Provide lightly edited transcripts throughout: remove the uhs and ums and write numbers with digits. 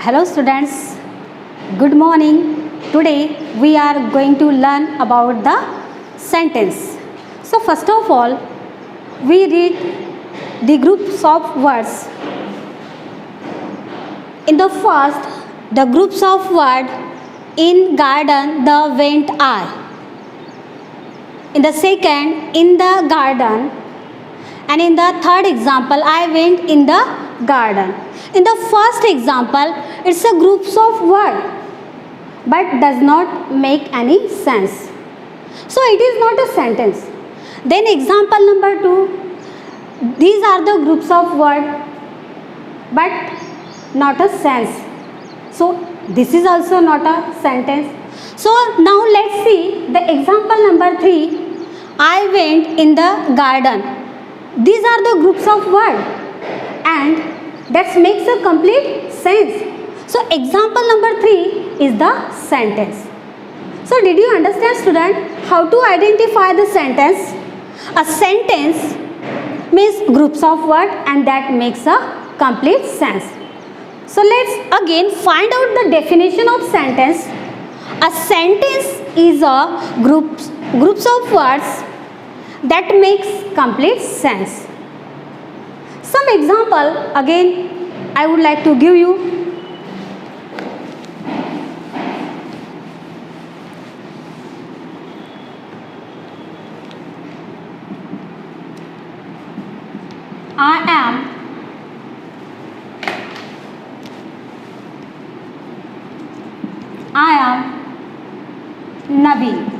Hello students, good morning. Today we are going to learn about the sentence. So first of all, we read the groups of words. In the first, the groups of words in garden the went I. In the second, in the garden. And in the third example, I went in the garden. In the first example, it's a groups of words but does not make any sense. So it is not a sentence. Then example number 2, these are the groups of words but not a sense. So this is also not a sentence. So now let's see the example number 3, I went in the garden. These are the groups of words and that makes a complete sense. So example number 3 is the sentence. So did you understand, student, how to identify the sentence? A sentence means groups of words and that makes a complete sense. So let's again find out the definition of sentence. A sentence is a groups of words that makes complete sense. Some example again I would like to give you. I am Naveen.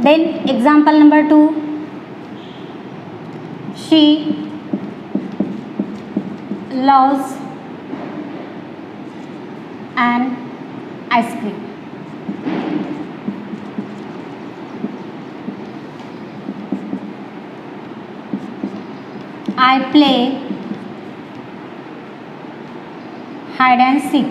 Then example number 2, she loves an ice cream. I play hide and seek.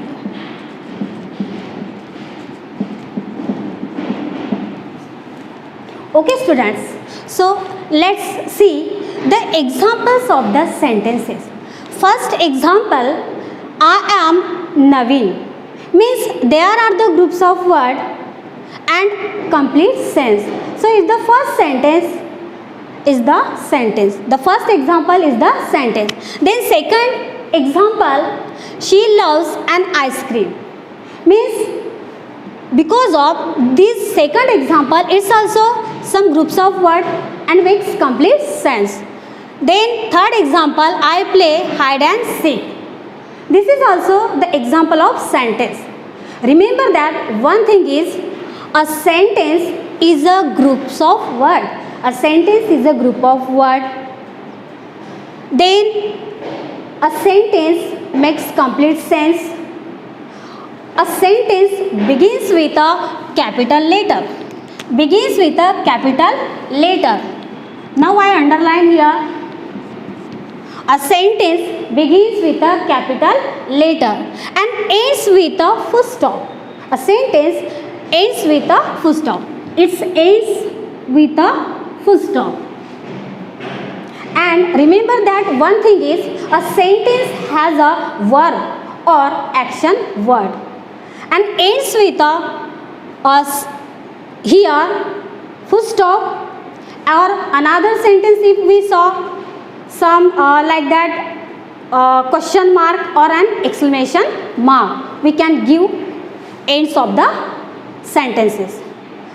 Okay students, so let's see the examples of the sentences. First example, I am Naveen means there are the groups of words and complete sense. So if the first sentence is the sentence. The first example is the sentence. Then second example, she loves an ice cream means because of this second example, it's also some groups of words and makes complete sense. Then third example, I play hide and seek. This is also the example of sentence. Remember that one thing is a sentence is a groups of words. A sentence is a group of words. Then a sentence makes complete sense. A sentence begins with a capital letter. Begins with a capital letter. Now I underline here. A sentence begins with a capital letter and ends with a full stop. A sentence ends with a full stop. It ends with a full stop. And remember that one thing is a sentence has a verb or action word and ends with a here full stop, or another sentence if we saw some like that question mark or an exclamation mark, we can give ends of the sentences.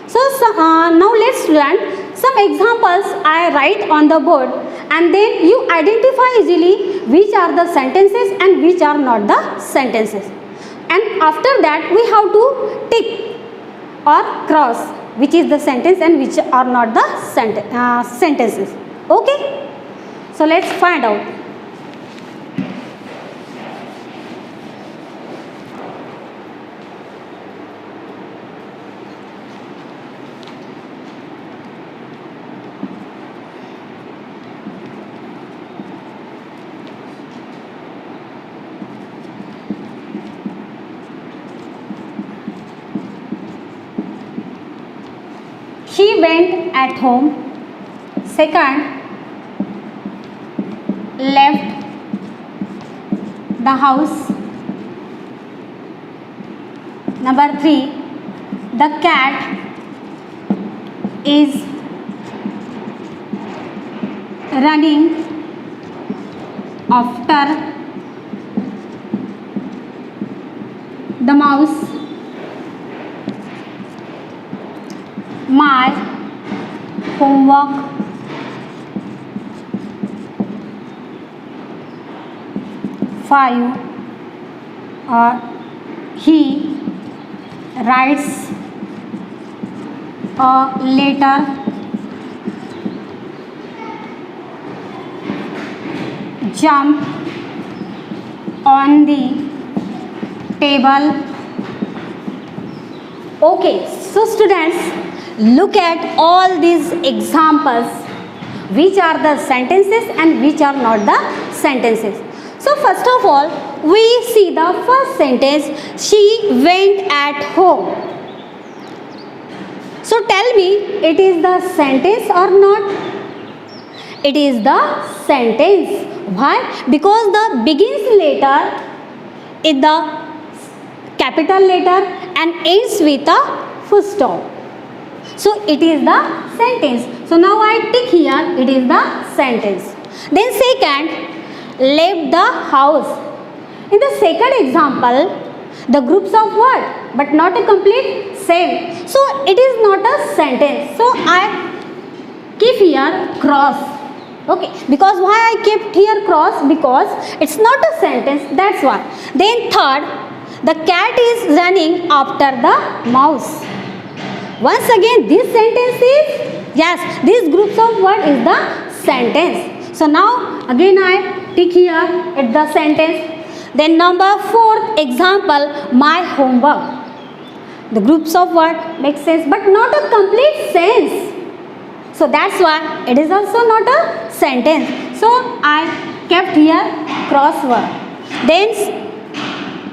So now let's learn some examples I write on the board and then you identify easily which are the sentences and which are not the sentences. And after that we have to tick or cross which is the sentence and which are not the sentences. Okay? So let's find out. She went at home Second, left the house. Number 3, the cat is running after the mouse. My homework five. He writes a letter. Jump on the table. Okay, so students, look at all these examples, which are the sentences and which are not the sentences. So first of all, we see the first sentence, she went at home. So tell me, it is the sentence or not? It is the sentence. Why? Because the begins letter is the capital letter and ends with a full stop. So it is the sentence. So now I tick here, it is the sentence. Then second, left the house. In the second example, the groups of word but not a complete same. So it is not a sentence. So I keep here cross. Okay, because why I kept here cross? Because it's not a sentence, that's why. Then third, the cat is running after the mouse. Once again, this sentence is, yes, these groups of word is the sentence. So now again I tick here at the sentence. Then number 4th example, my homework. The groups of word make sense but not a complete sense. So that's why it is also not a sentence. So I kept here crossword. Then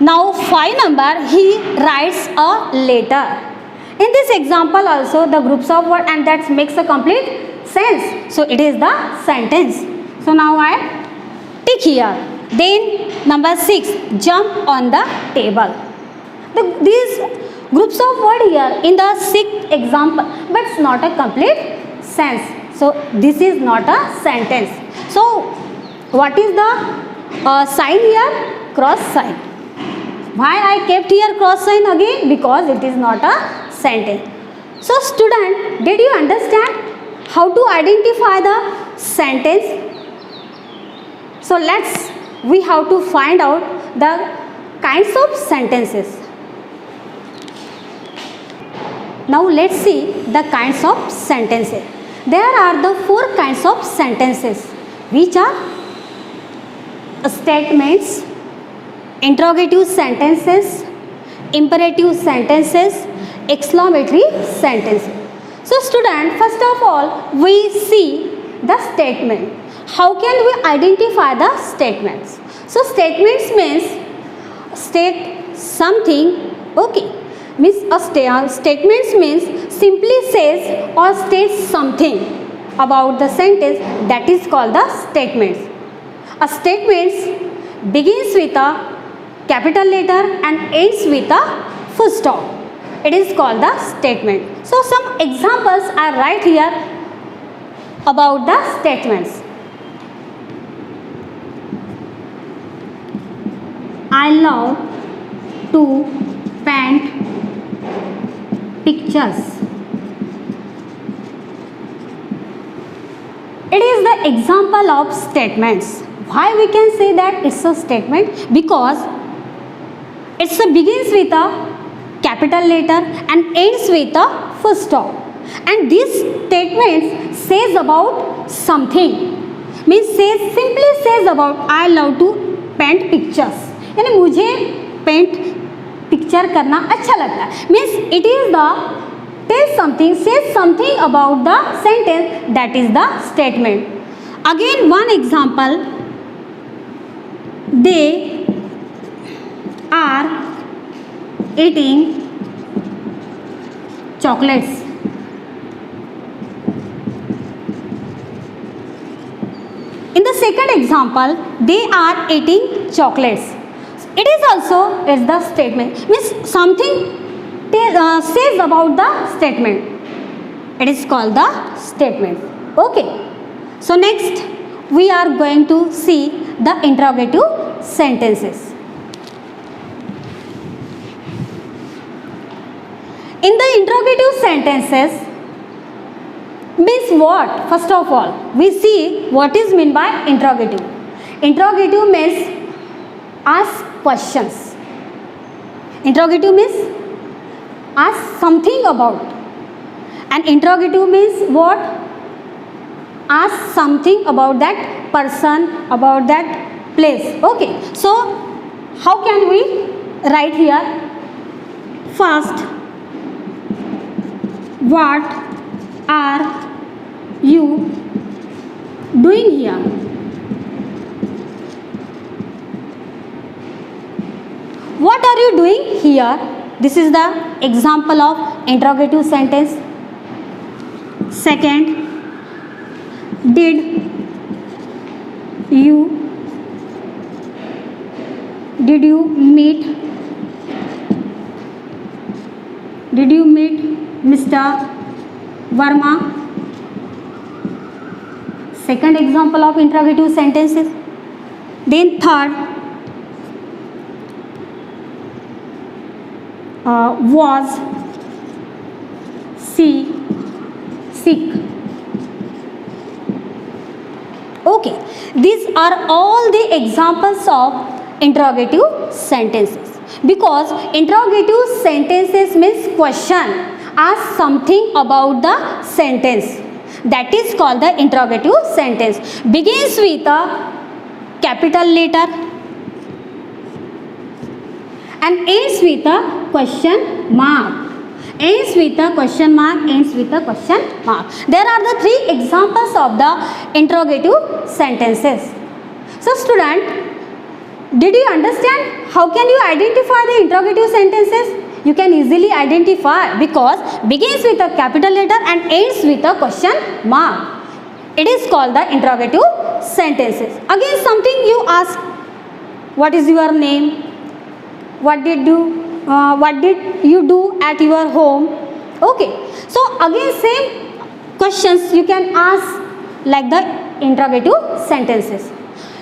now 5 number, he writes a letter. In this example also the groups of word and that makes a complete sense. So it is the sentence. So now I tick here. Then number 6, jump on the table. These groups of word here in the 6th example, but it's not a complete sense. So this is not a sentence. So what is the sign here? Cross sign. Why I kept here cross sign again? Because it is not a sentence. So student, did you understand how to identify the sentence? So we have to find out the kinds of sentences. Now let's see the kinds of sentences. There are the 4 kinds of sentences, which are statements, interrogative sentences, imperative sentences, exclamatory sentences. So student, first of all, we see the statement. How can we identify the statements? So statements means state something, okay. Means statements means simply says or states something about the sentence, that is called the statements. A statement begins with a capital letter and ends with a full stop. It is called the statement. So some examples are right here about the statements. I love to paint pictures. It is the example of statements. Why we can say that it's a statement? Because it begins with a capital letter and ends with a full stop. And this statement says about something. Means simply says about I love to paint pictures. यानी मुझे paint picture करना अच्छा लगता है. Means it is the tell something, says something about the sentence, that is the statement. Again one example, they are eating chocolates. second example, they are eating chocolates. It is also is the statement, means something says about the statement. It is called the statement. Okay. So next we are going to see the interrogative sentences. In the interrogative sentences means what? First of all, we see what is meant by interrogative. Interrogative means ask questions. Interrogative means ask something about. And interrogative means what? Ask something about that person, about that place. Okay. So how can we write here? First, what are you doing here? What are you doing here? This is the example of interrogative sentence. Second, did you meet Mr. Verma? Second example of interrogative sentences. Then third, was she sick? Okay, these are all the examples of interrogative sentences, because interrogative sentences means question, ask something about the sentence. That is called the interrogative sentence. Begins with a capital letter and ends with a question mark. Ends with a question mark, ends with a question mark. There are the three examples of the interrogative sentences. So student, did you understand how can you identify the interrogative sentences? You can easily identify because begins with a capital letter and ends with a question mark. It is called the interrogative sentences. Again something you ask, what is your name? What did you do at your home? Okay. So again same questions you can ask like the interrogative sentences.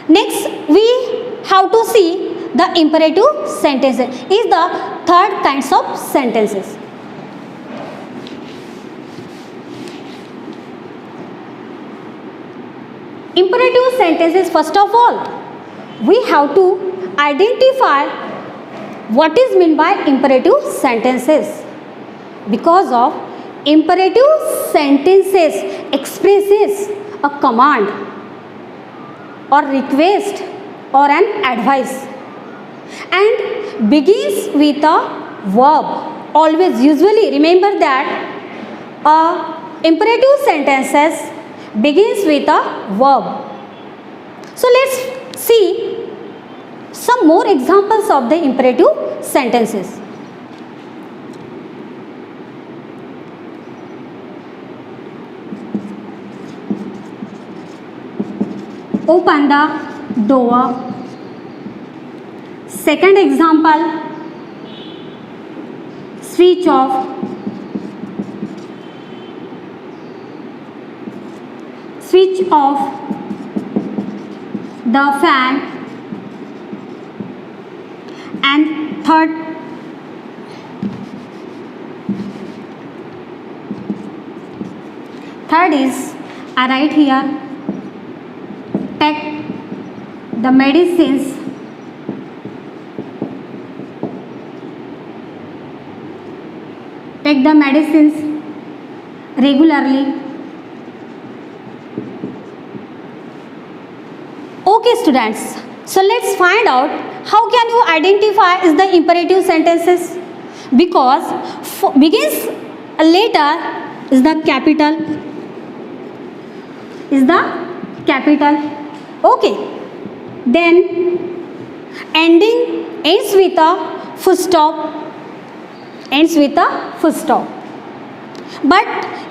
Next we have to see the imperative sentences is the third kinds of sentences. Imperative sentences, first of all, we have to identify what is meant by imperative sentences, because of imperative sentences expresses a command or request or an advice and begins with a verb. Always, usually remember that imperative sentences begins with a verb. So let's see some more examples of the imperative sentences. Open the door. Second example, switch off. Switch off the fan. And third is, I write here, take the medicines regularly. Okay students, so let's find out how can you identify is the imperative sentences, because begins later is the capital. Okay, then ends with a full stop. But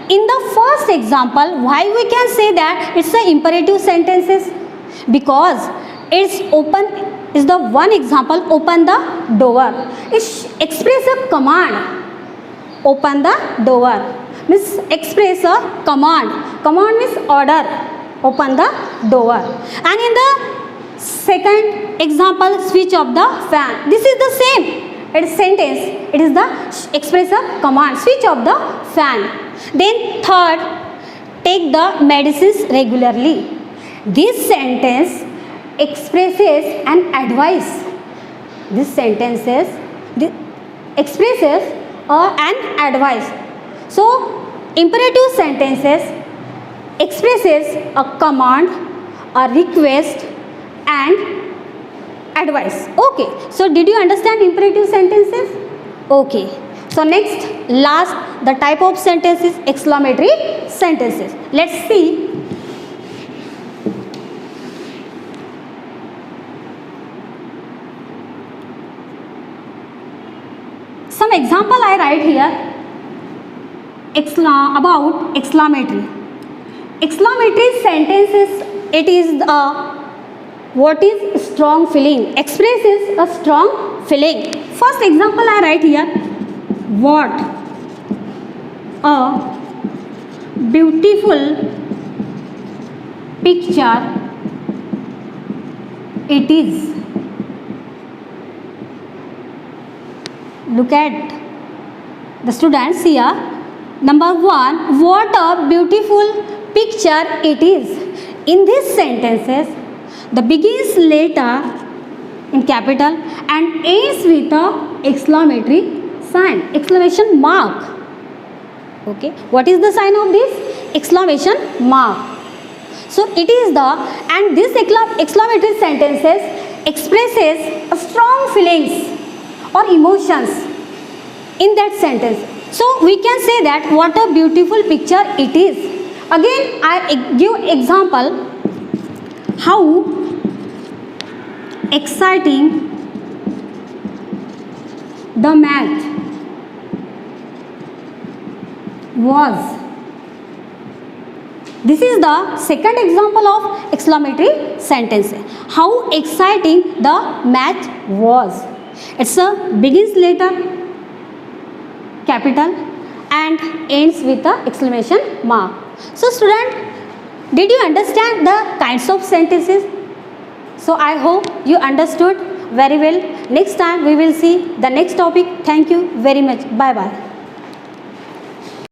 in the first example, why we can say that it's the imperative sentences? because it's open is the one example. Open the door. It express a command. Open the door means express a command. Command means order. Open the door. And in the second example, switch off the fan. This is the same. It is sentence. It is the express a command. Switch off the fan. Then third, take the medicines regularly. This sentence expresses an advice. This sentence expresses an advice. So imperative sentences expresses a command, a request and advice. Okay, so did you understand imperative sentences? Okay, so next, last, the type of sentences, exclamatory sentences. Let's see. Some example I write here about exclamatory. Exclamatory sentences, it is what is strong feeling, expresses a strong feeling. First example I write here, what a beautiful picture it is. Look at the students here. Number one, what a beautiful picture it is. In these sentences, the begins letter in capital and ends with a exclamatory sign, exclamation mark. Okay, what is the sign of this? Exclamation mark. So it is the, and this exclamatory sentences expresses a strong feelings or emotions in that sentence. So we can say that what a beautiful picture it is. Again I give example, how exciting the math was. This is the second example of exclamatory sentence. How exciting the math was. It's a begins letter capital and ends with the exclamation mark. So student, did you understand the kinds of sentences? So I hope you understood very well. Next time we will see the next topic. Thank you very much. Bye bye.